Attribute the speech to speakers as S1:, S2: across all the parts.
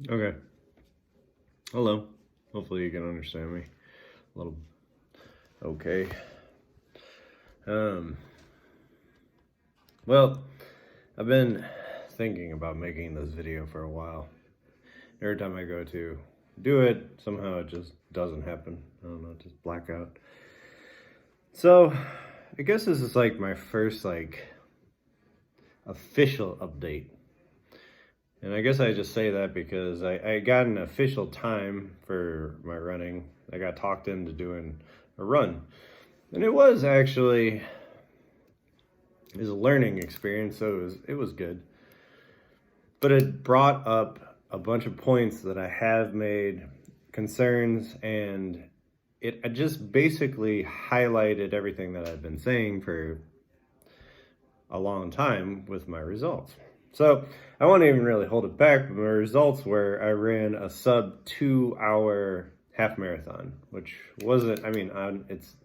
S1: Okay. Hello. Hopefully you can understand me a little. Okay. Um. Well, I've been thinking about making this video for a while. Every time I go to do it, somehow it just doesn't happen. I don't know, just blackout. So, I guess this is like my first official update. And I guess I just say that because I got an official time for my running. I got talked into doing a run. And it was actually a learning experience, so it was good. But it brought up a bunch of points that I have made, concerns, and it just basically highlighted everything that I've been saying for a long time with my results. So I won't even really hold it back, but my results were I ran a sub 2 hour half marathon, which wasn't, it's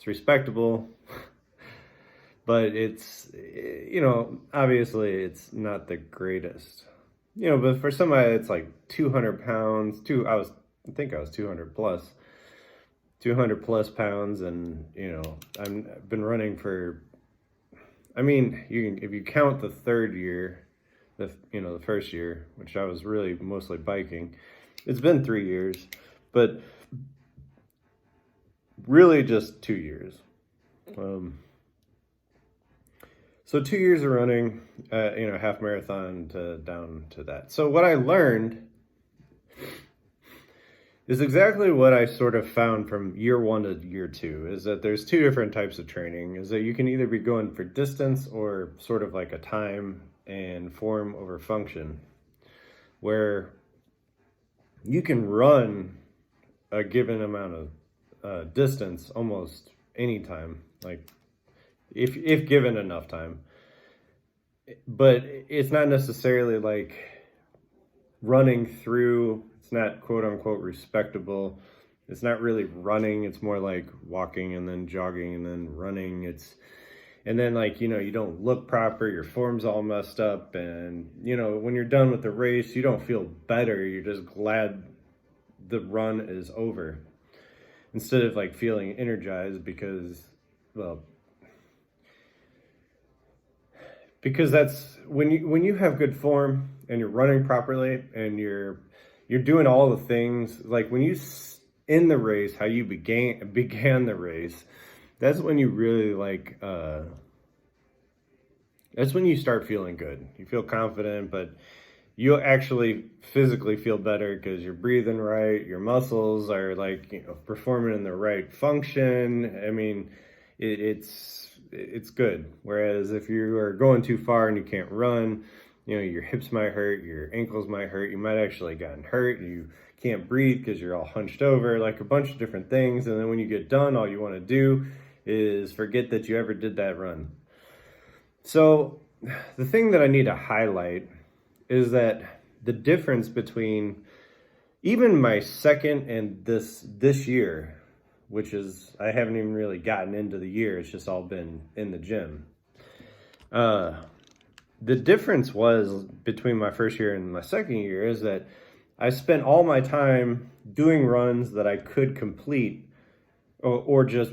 S1: respectable, but it's, obviously it's not the greatest, but for somebody it's like 200 pounds, I think I was 200 plus pounds. And, I've been running for, if you count the third year, the first year, which I was really mostly biking, it's been 3 years, but really just 2 years. So 2 years of running, half marathon down to that. So what I learned is exactly what I sort of found from year one to year two, is that there's two different types of training, is that you can either be going for distance or sort of like a time and form over function, where you can run a given amount of distance almost anytime, like if given enough time. But it's not necessarily like running through, it's not quote unquote respectable. It's not really running, it's more like walking and then jogging and then running. And then you don't look proper, your form's all messed up, and when you're done with the race, you don't feel better, you're just glad the run is over, instead of feeling energized, because that's when you have good form and you're running properly and you're doing all the things, like when you in the race, how you began the race, that's when you really that's when you start feeling good. You feel confident, but you actually physically feel better because you're breathing right, your muscles are performing in the right function. It's good. Whereas if you are going too far and you can't run, your hips might hurt, your ankles might hurt, you might actually gotten hurt, you can't breathe because you're all hunched over, like a bunch of different things. And then when you get done, all you want to do is forget that you ever did that run. So the thing that I need to highlight is that the difference between even my second and this year, which is, I haven't even really gotten into the year, it's just all been in the gym. The difference was between my first year and my second year is that I spent all my time doing runs that I could complete, or just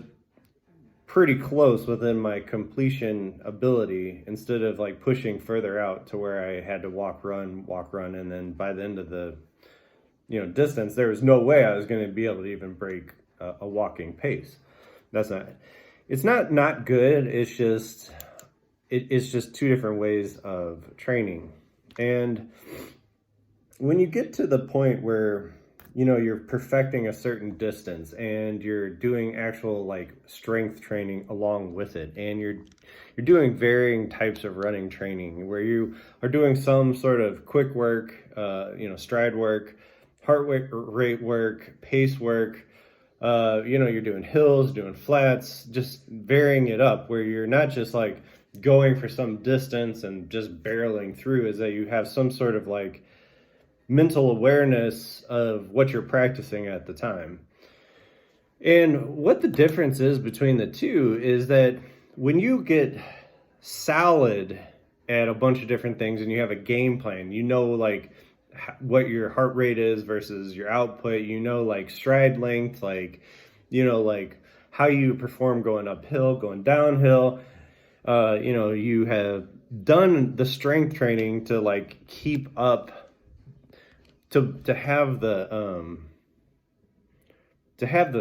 S1: pretty close within my completion ability, instead of pushing further out to where I had to walk, run, and then by the end of the distance, there was no way I was going to be able to even break a walking pace. It's not good. It's just two different ways of training. And when you get to the point where you're perfecting a certain distance and you're doing actual strength training along with it, and you're doing varying types of running training where you are doing some sort of quick work, stride work, heart rate work, pace work, you're doing hills, doing flats, just varying it up, where you're not just going for some distance and just barreling through, is that you have some sort of mental awareness of what you're practicing at the time. And what the difference is between the two is that when you get solid at a bunch of different things and you have a game plan, what your heart rate is versus your output, like stride length, like, like how you perform going uphill, going downhill. You have done the strength training to like keep up, to have the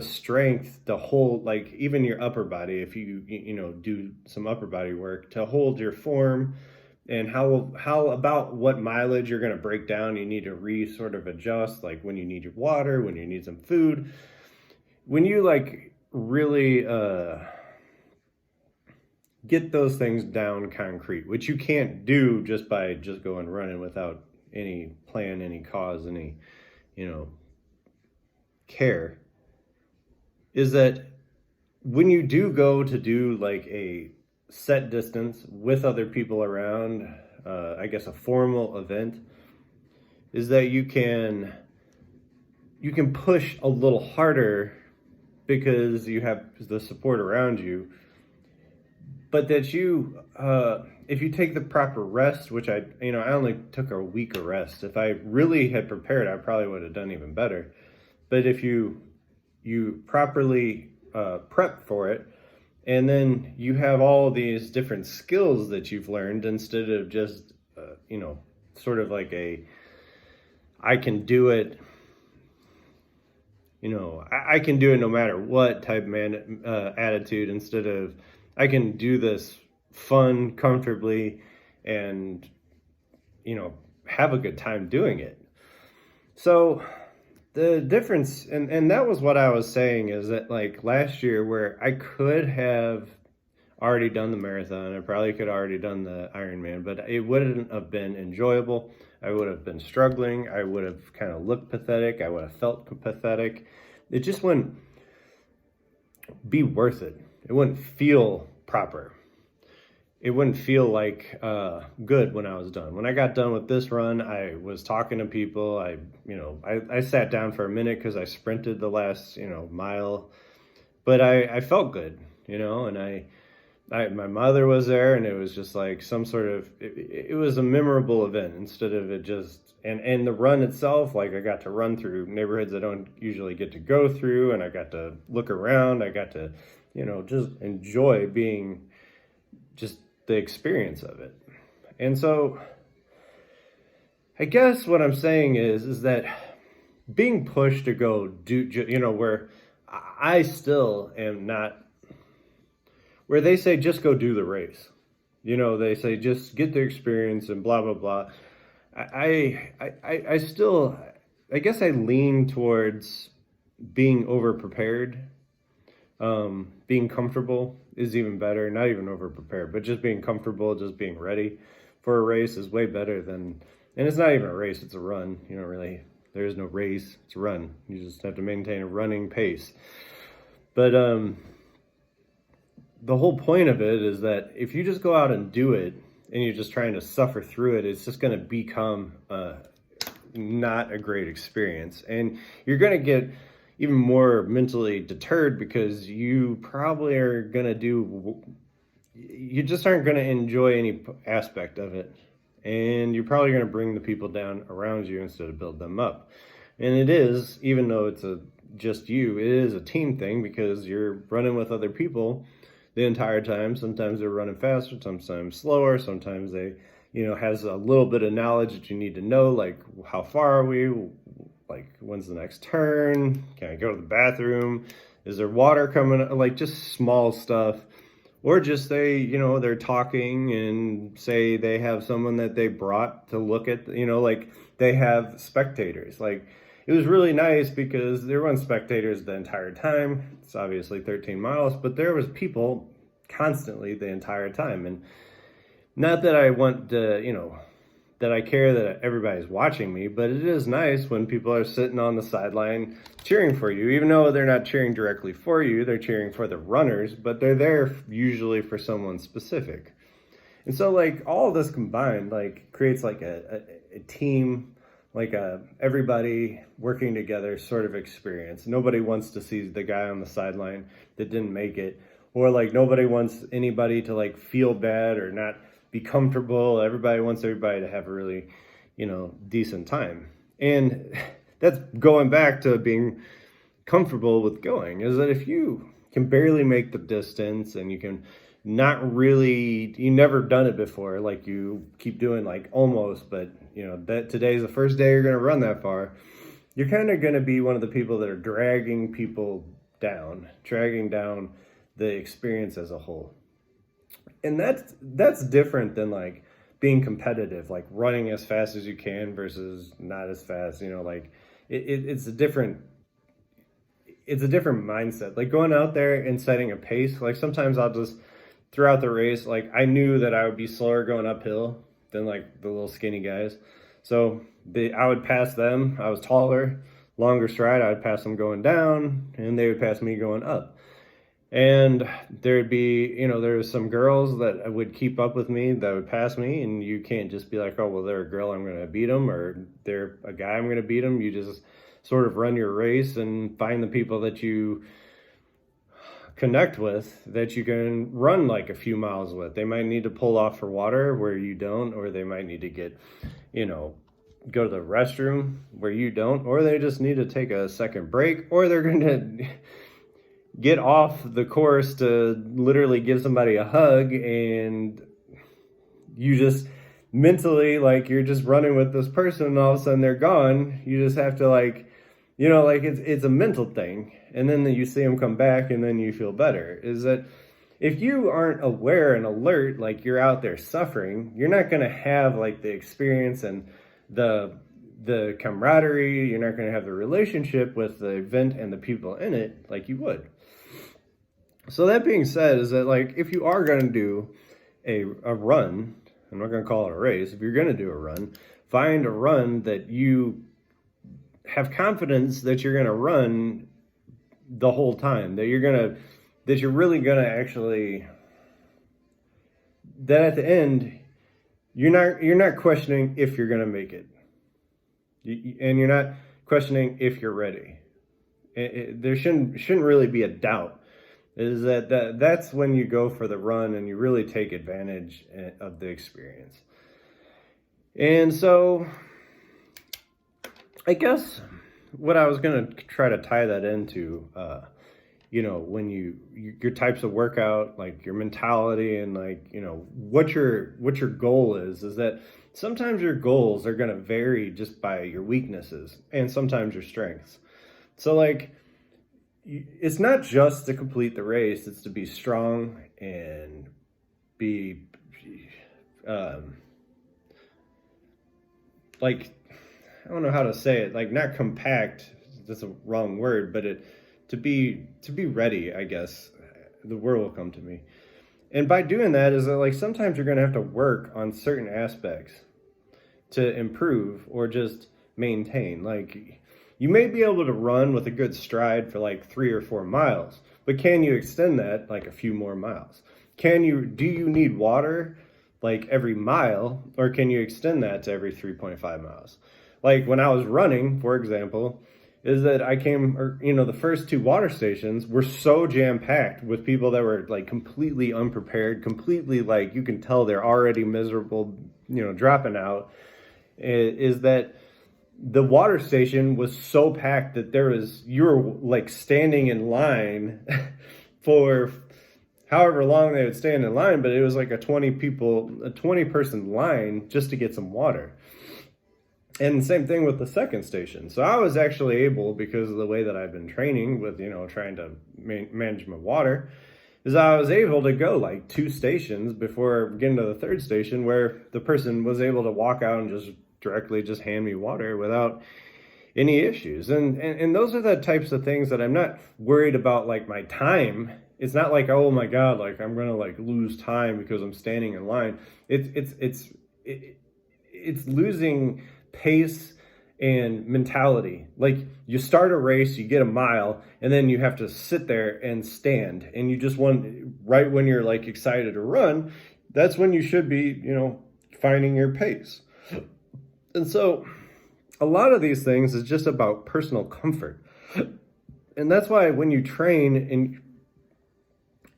S1: strength to hold, like even your upper body, if you do some upper body work to hold your form, and how about what mileage you're going to break down. You need to sort of adjust, like when you need your water, when you need some food, when you like really get those things down concrete, which you can't do just by just going running without any plan, any cause, any care. Is that when you do go to do like a set distance with other people around, I guess a formal event, is that you can push a little harder because you have the support around you. But that if you take the proper rest, which I only took a week of rest. If I really had prepared, I probably would have done even better. But if you properly prep for it, and then you have all these different skills that you've learned, instead of just sort of like I can do it, I can do it no matter what type of attitude, instead of I can do this fun, comfortably, and have a good time doing it. So the difference, and that was what I was saying, is that like last year, where I could have already done the marathon, I probably could have already done the Ironman, but it wouldn't have been enjoyable. I would have been struggling. I would have kind of looked pathetic. I would have felt pathetic. It just wouldn't be worth it. It wouldn't feel proper. It wouldn't feel like good when I was done. When I got done with this run, I was talking to people. I sat down for a minute because I sprinted the last mile, but I felt good, and my mother was there, and it was just like some sort of, it was a memorable event, instead of it just, and the run itself, like I got to run through neighborhoods I don't usually get to go through, and I got to look around. I got to just enjoy being, just the experience of it. And so I guess what I'm saying is that being pushed to go do, where I still am not, where they say just go do the race, they say just get the experience and blah blah blah. I still, I guess I lean towards being over prepared. Being comfortable is even better. Not even over prepared, but just being comfortable, just being ready for a race is way better than, and it's not even a race, it's a run. There is no race, it's a run. You just have to maintain a running pace. But the whole point of it is that if you just go out and do it, and you're just trying to suffer through it, it's just going to become not a great experience. And you're going to get even more mentally deterred, because you probably are going to you just aren't going to enjoy any aspect of it. And you're probably going to bring the people down around you instead of build them up. And it is, even though it's just you, it is a team thing, because you're running with other people the entire time. Sometimes they're running faster, sometimes slower, sometimes they, has a little bit of knowledge that you need to know, like how far are we, like when's the next turn, can I go to the bathroom, is there water coming, like just small stuff. Or just they're talking, and say they have someone that they brought to look at, like they have spectators. Like it was really nice because there weren't spectators the entire time. It's obviously 13 miles, but there was people constantly the entire time. And not that I want to, that I care that everybody's watching me, but it is nice when people are sitting on the sideline cheering for you, even though they're not cheering directly for you, they're cheering for the runners, but they're there usually for someone specific. And so like all of this combined, like creates like a team, like everybody working together sort of experience. Nobody wants to see the guy on the sideline that didn't make it, or like nobody wants anybody to like feel bad or not be comfortable. Everybody wants everybody to have a really, decent time. And that's going back to being comfortable with going, is that if you can barely make the distance and you can not really, you never done it before, like you keep doing like almost, but that today's the first day you're going to run that far, you're kind of going to be one of the people that are dragging down the experience as a whole. And that's different than like being competitive, like running as fast as you can versus not as fast. Like it's a different mindset. Like going out there and setting a pace. Like sometimes I'll just throughout the race, like I knew that I would be slower going uphill than like the little skinny guys. So I would pass them. I was taller, longer stride. I would pass them going down, and they would pass me going up. And there'd be, there was some girls that would keep up with me that would pass me, and you can't just be like, oh, well, they're a girl, I'm going to beat them, or they're a guy, I'm going to beat them. You just sort of run your race and find the people that you connect with that you can run like a few miles with. They might need to pull off for water where you don't, or they might need to get, go to the restroom where you don't, or they just need to take a second break, or they're going to get off the course to literally give somebody a hug, and you just mentally, like, you're just running with this person and all of a sudden they're gone. You just have to like it's a mental thing, and then you see them come back and then you feel better. Is that if you aren't aware and alert, like you're out there suffering, you're not going to have like the experience and the camaraderie. You're not going to have the relationship with the event and the people in it like you would. So that being said, is that like if you are going to do a run, I'm not going to call it a race. If you're going to do a run, find a run that you have confidence that you're going to run the whole time, that you're really going to actually, that at the end, you're not questioning if you're going to make it. And you're not questioning if you're ready. There shouldn't really be a doubt. Is that's when you go for the run and you really take advantage of the experience. And so I guess what I was going to try to tie that into, when your types of workout, like your mentality and like, what your goal is that sometimes your goals are going to vary just by your weaknesses and sometimes your strengths. So like, it's not just to complete the race, it's to be strong and be, like, I don't know how to say it, like not compact, that's a wrong word, but to be ready, I guess, the word will come to me. And by doing that is that like sometimes you're going to have to work on certain aspects to improve or just maintain. Like you may be able to run with a good stride for like 3 or 4 miles, but can you extend that like a few more miles? Do you need water like every mile, or can you extend that to every 3.5 miles? Like when I was running, for example, is that the first 2 water stations were so jam-packed with people that were like completely unprepared, completely like, you can tell they're already miserable, dropping out, is that the water station was so packed that you were like standing in line for however long they would stand in line, but it was like a 20 person line just to get some water. And the same thing with the second station. So I was actually able, because of the way that I've been training with, trying to manage my water, is I was able to go like 2 stations before getting to the third station where the person was able to walk out and just directly just hand me water without any issues. And those are the types of things that I'm not worried about, like my time. It's not like, oh my God, like I'm going to like lose time because I'm standing in line. It's losing pace and mentality. Like you start a race, you get a mile, and then you have to sit there and stand, and you just right when you're like excited to run, that's when you should be, finding your pace. And so a lot of these things is just about personal comfort. And that's why when you train, and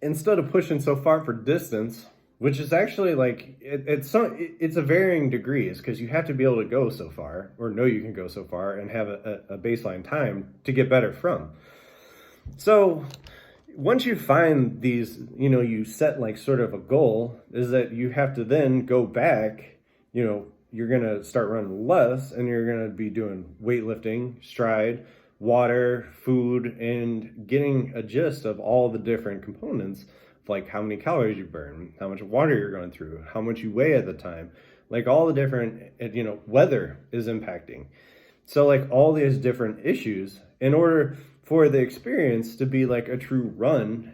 S1: instead of pushing so far for distance, which is actually like it's a varying degrees because you have to be able to go so far or know you can go so far and have a baseline time to get better from. So once you find these, you set like sort of a goal, is that you have to then go back, you're going to start running less and you're going to be doing weightlifting, stride, water, food, and getting a gist of all the different components, like how many calories you burn, how much water you're going through, how much you weigh at the time, like all the different, weather is impacting. So like all these different issues in order for the experience to be like a true run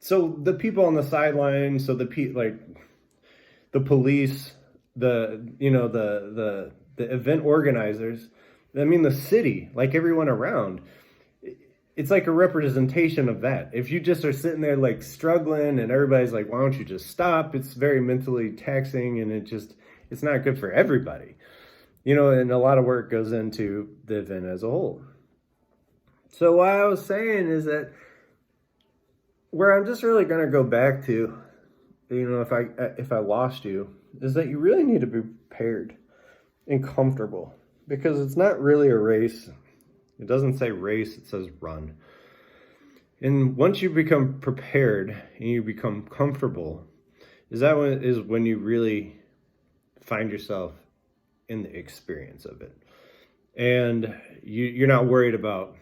S1: so the people on the sideline, so the police, the event organizers, the city, like everyone around, it's like a representation of that. If you just are sitting there like struggling and everybody's like, why don't you just stop? It's very mentally taxing and it's not good for everybody, and a lot of work goes into the event as a whole. So what I was saying is that where I'm just really going to go back to, if I lost you, is that you really need to be prepared and comfortable, because it's not really a race. It doesn't say race, it says run. And once you become prepared and you become comfortable, is when you really find yourself in the experience of it. And you're not worried about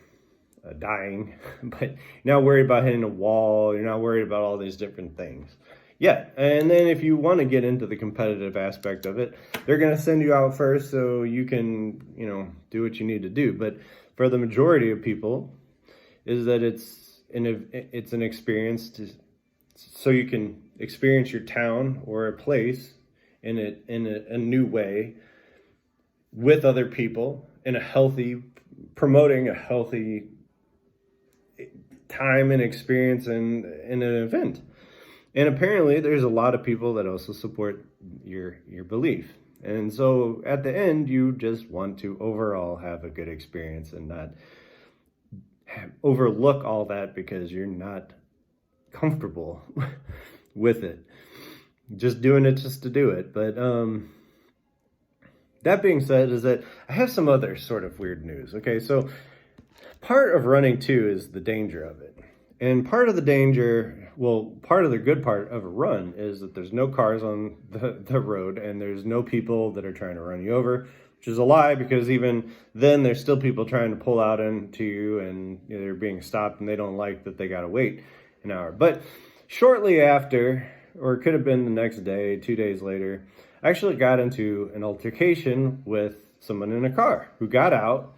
S1: dying, but you're not worried about hitting a wall. You're not worried about all these different things. Yeah, and then if you want to get into the competitive aspect of it, they're going to send you out first so you can, do what you need to do. But for the majority of people, is that it's an experience so you can experience your town or a place in a new way with other people promoting a healthy time and experience in an event. And apparently there's a lot of people that also support your belief. And so at the end, you just want to overall have a good experience and not overlook all that because you're not comfortable with it. Just doing it just to do it. But that being said, is that I have some other sort of weird news. Okay, so part of running too is the danger of it. And part of the good part of a run is that there's no cars on the road and there's no people that are trying to run you over, which is a lie, because even then there's still people trying to pull out into you and they're being stopped and they don't like that they got to wait an hour. But shortly after, or it could have been the next day, 2 days later, I actually got into an altercation with someone in a car who got out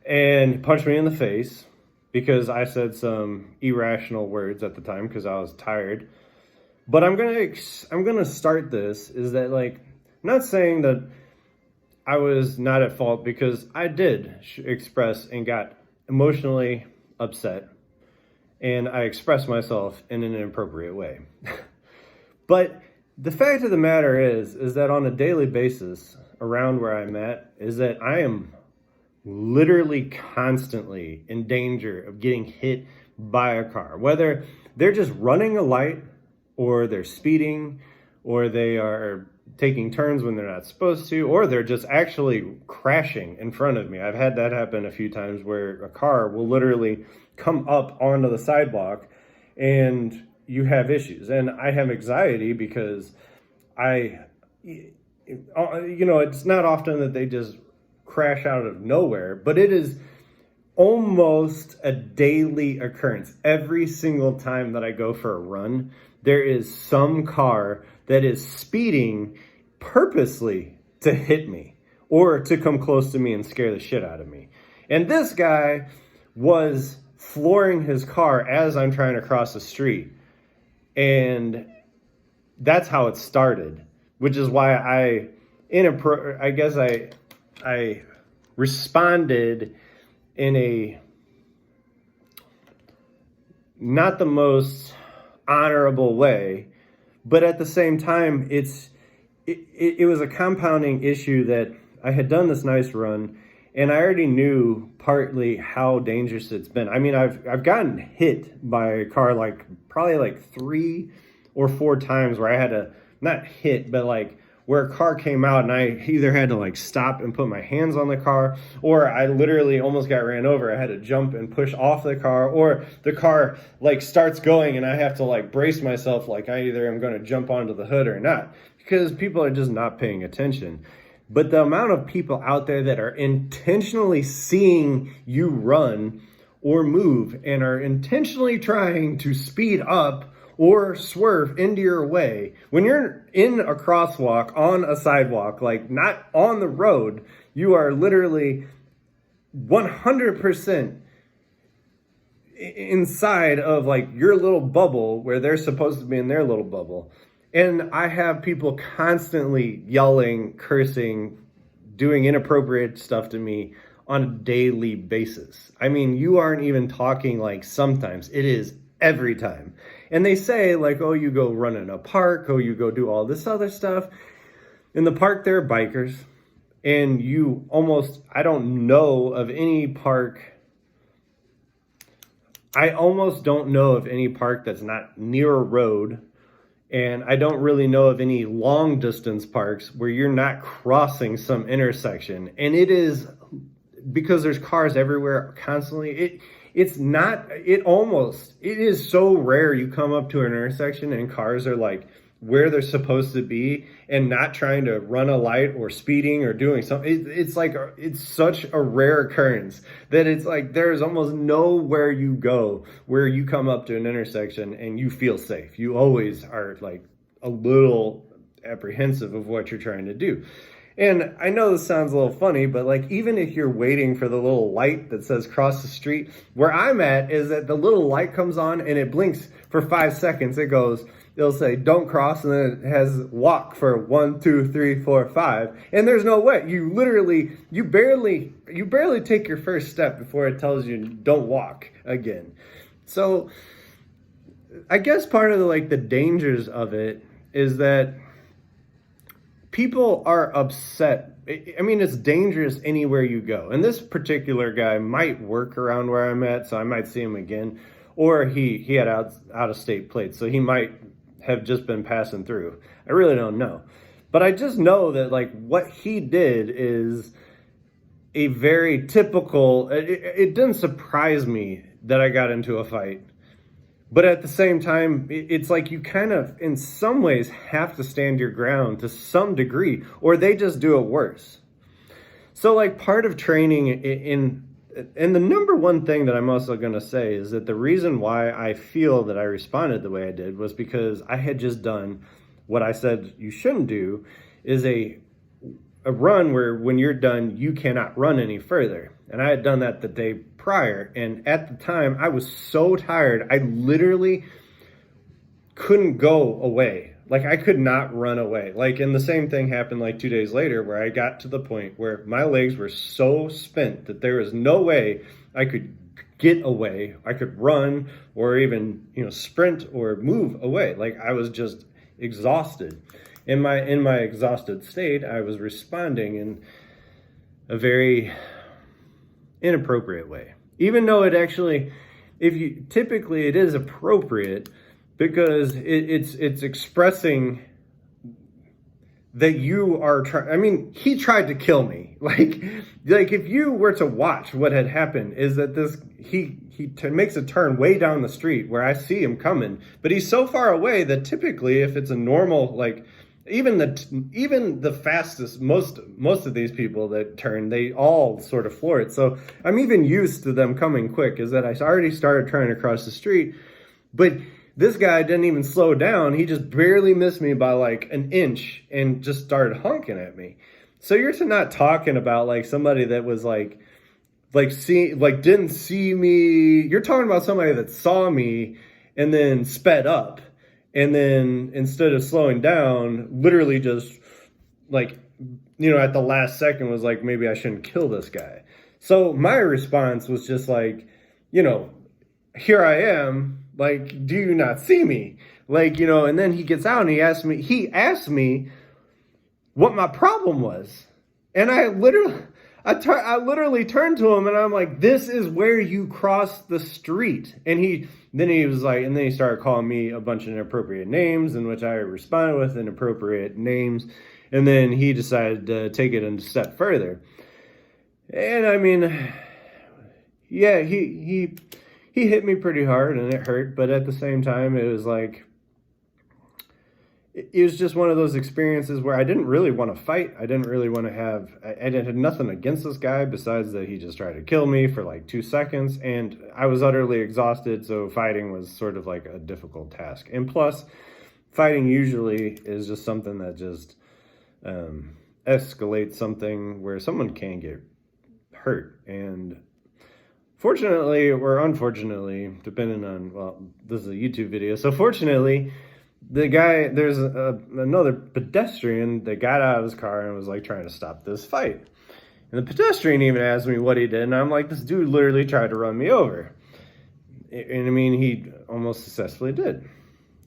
S1: and punched me in the face because I said some irrational words at the time because I was tired. But I'm gonna start this is that, like, I'm not saying that I was not at fault, because I did express and got emotionally upset, and I expressed myself in an inappropriate way. But the fact of the matter is that on a daily basis around where I'm at, is that I am literally constantly in danger of getting hit by a car, whether they're just running a light or they're speeding or they are taking turns when they're not supposed to, or they're just actually crashing in front of me. I've had that happen a few times where a car will literally come up onto the sidewalk and you have issues. And I have anxiety because it's not often that they just crash out of nowhere, but it is almost a daily occurrence. Every single time that I go for a run, there is some car that is speeding purposely to hit me or to come close to me and scare the shit out of me. And this guy was flooring his car as I'm trying to cross the street. And that's how it started, which is why I responded in a not the most honorable way, but at the same time, it was a compounding issue that I had done this nice run, and I already knew partly how dangerous it's been. I mean, I've gotten hit by a car probably 3 or 4 times where I had to not hit, but like where a car came out and I either had to like stop and put my hands on the car, or I literally almost got ran over. I had to jump and push off the car, or the car like starts going and I have to like brace myself like I either am going to jump onto the hood or not, because people are just not paying attention. But the amount of people out there that are intentionally seeing you run or move and are intentionally trying to speed up or swerve into your way, when you're in a crosswalk on a sidewalk, like not on the road, you are literally 100% inside of like your little bubble where they're supposed to be in their little bubble. And I have people constantly yelling, cursing, doing inappropriate stuff to me on a daily basis. I mean, you aren't even talking like sometimes, it is every time. And they say like, oh, you go run in a park, oh, you go do all this other stuff. In the park, there are bikers, and I don't know of any park. I almost don't know of any park that's not near a road. And I don't really know of any long distance parks where you're not crossing some intersection. And it is because there's cars everywhere constantly. It is so rare you come up to an intersection and cars are like where they're supposed to be and not trying to run a light or speeding or doing something. It's such a rare occurrence that it's like there's almost nowhere you go where you come up to an intersection and you feel safe. You always are like a little apprehensive of what you're trying to do. And I know this sounds a little funny, but like even if you're waiting for the little light that says cross the street, where I'm at is that the little light comes on and it blinks for 5 seconds. It'll say don't cross, and then it has walk for 1, 2, 3, 4, 5. And there's no way. You barely take your first step before it tells you don't walk again. So I guess part of the dangers of it is that people are upset. I mean, it's dangerous anywhere you go. And this particular guy might work around where I'm at, so I might see him again. Or he had out of state plates, so he might have just been passing through. I really don't know. But I just know that like what he did is a very typical, it didn't surprise me that I got into a fight. But at the same time, it's like you kind of, in some ways, have to stand your ground to some degree, or they just do it worse. So like part of training and the number one thing that I'm also going to say is that the reason why I feel that I responded the way I did was because I had just done what I said you shouldn't do, is a run where when you're done, you cannot run any further. And I had done that the day prior. And at the time, I was so tired, I literally couldn't go away. Like I could not run away. And the same thing happened like 2 days later where I got to the point where my legs were so spent that there was no way I could get away. I could run or even, sprint or move away. Like I was just exhausted. In my exhausted state, I was responding in a very inappropriate way. Even though it actually, typically it is appropriate, because it's expressing that you are trying. I mean, he tried to kill me. Like if you were to watch what had happened, is that he makes a turn way down the street where I see him coming, but he's so far away that typically if it's a normal, like even the fastest, most of these people that turn, they all sort of floor it. So I'm even used to them coming quick, is that I already started trying to cross the street, but this guy didn't even slow down. He just barely missed me by like an inch and just started honking at me. So you're not talking about like somebody that was didn't see me. You're talking about somebody that saw me and then sped up. And then instead of slowing down, literally just at the last second was like, maybe I shouldn't kill this guy. So my response was just like, here I am. Like, do you not see me? And then he gets out and he asked me what my problem was. And I I literally turned to him and I'm like, this is where you cross the street. And then he was like, and then he started calling me a bunch of inappropriate names, in which I responded with inappropriate names. And then he decided to take it a step further. And I mean, yeah, he hit me pretty hard and it hurt. But at the same time, it was like, it was just one of those experiences where I didn't really want to fight. I didn't really want to I had nothing against this guy besides that he just tried to kill me for like 2 seconds. And I was utterly exhausted. So fighting was sort of like a difficult task. And plus, fighting usually is just something that just escalates something where someone can get hurt. And fortunately or unfortunately, depending on, well, this is a YouTube video. So fortunately, the guy, there's another pedestrian that got out of his car and was like trying to stop this fight. And the pedestrian even asked me what he did. And I'm like, this dude literally tried to run me over. And I mean, he almost successfully did.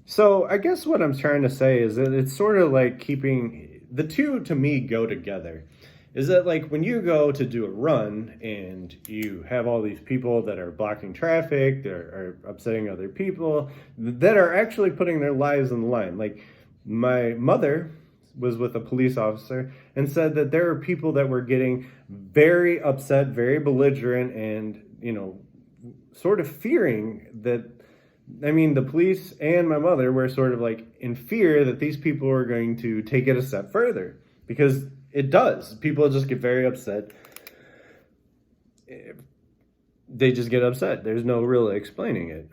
S1: So I guess what I'm trying to say is that it's sort of like keeping the two, to me, go together. Is that like when you go to do a run and you have all these people that are blocking traffic, that are upsetting other people, that are actually putting their lives on the line. Like my mother was with a police officer and said that there are people that were getting very upset, very belligerent, and, you know, sort of fearing that, I mean, the police and my mother were sort of like in fear that these people were going to take it a step further, because it does. People just get very upset. They just get upset. There's no real explaining it.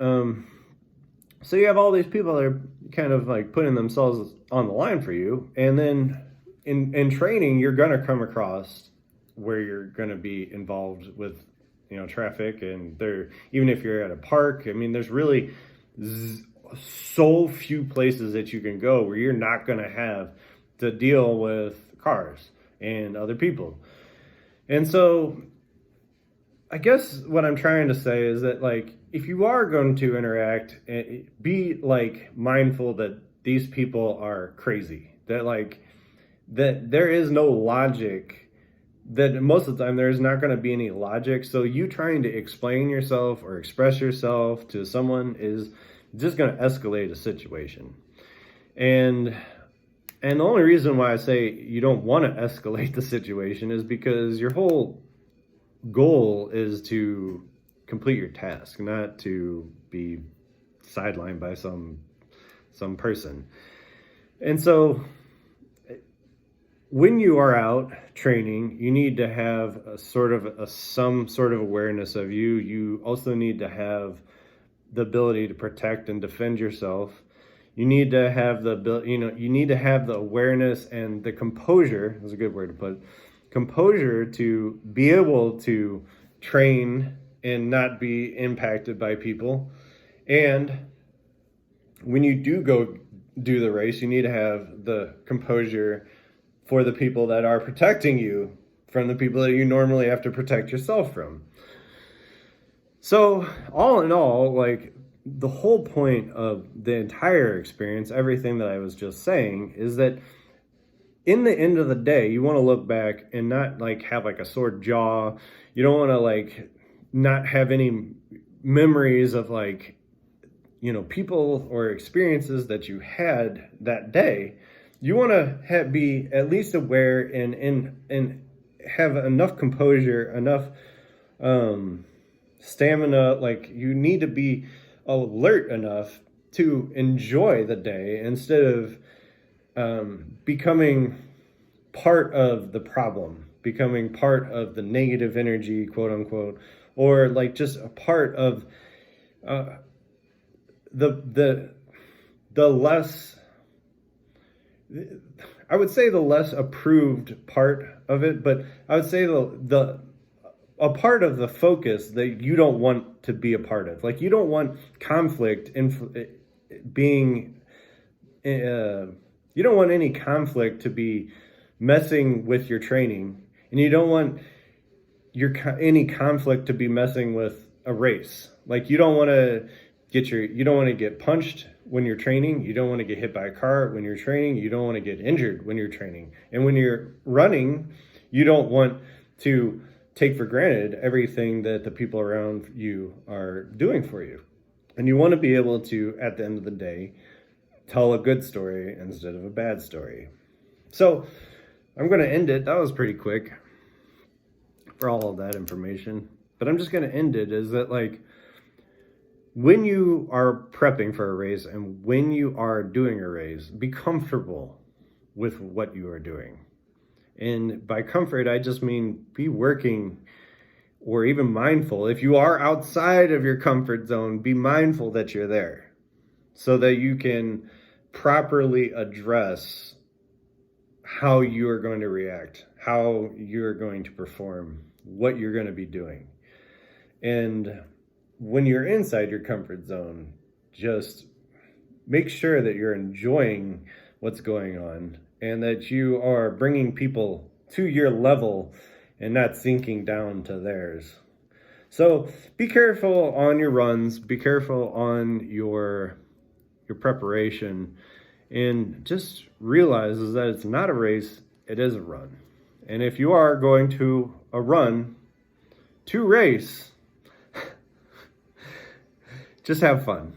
S1: So you have all these people that are kind of like putting themselves on the line for you. And then in training, you're going to come across where you're going to be involved with, you know, traffic. And there, even if you're at a park, I mean, there's really so few places that you can go where you're not going to have to deal with cars and other people. And so I guess what I'm trying to say is that, like, if you are going to interact, be like mindful that these people are crazy, that like that there is no logic, that most of the time there's not going to be any logic. So you trying to explain yourself or express yourself to someone is just going to escalate a situation. And the only reason why I say you don't want to escalate the situation is because your whole goal is to complete your task, not to be sidelined by some person. And so when you are out training, you need to have some sort of awareness of you. You also need to have the ability to protect and defend yourself. You need to have you need to have the awareness and the composure, that's a good word to put, composure to be able to train and not be impacted by people. And when you do go do the race, you need to have the composure for the people that are protecting you from the people that you normally have to protect yourself from. So all in all, like, the whole point of the entire experience, everything that I was just saying, is that in the end of the day, you want to look back and not like have like a sore jaw. You don't want to like not have any memories of like, you know, people or experiences that you had that day. You want to be at least aware and have enough composure, enough stamina. Like, you need to be alert enough to enjoy the day instead of becoming part of the problem, becoming part of the negative energy, quote unquote, or like just a part of the less, I would say the less approved part of it, but I would say a part of the focus that you don't want to be a part of. Like, you don't want conflict you don't want any conflict to be messing with your training, and you don't want any conflict to be messing with a race. Like, you don't want to get punched when you're training. You don't want to get hit by a car when you're training. You don't want to get injured when you're training. And when you're running, you don't want to take for granted everything that the people around you are doing for you. And you want to be able to, at the end of the day, tell a good story instead of a bad story. So I'm going to end it. That was pretty quick for all of that information. But I'm just going to end it is that, like, when you are prepping for a race and when you are doing a race, be comfortable with what you are doing. And by comfort, I just mean be working or even mindful. If you are outside of your comfort zone, be mindful that you're there so that you can properly address how you are going to react, how you're going to perform, what you're going to be doing. And when you're inside your comfort zone, just make sure that you're enjoying what's going on and that you are bringing people to your level and not sinking down to theirs. So be careful on your runs, be careful on your preparation, and just realize is that it's not a race, it is a run. And if you are going to a run to race, just have fun.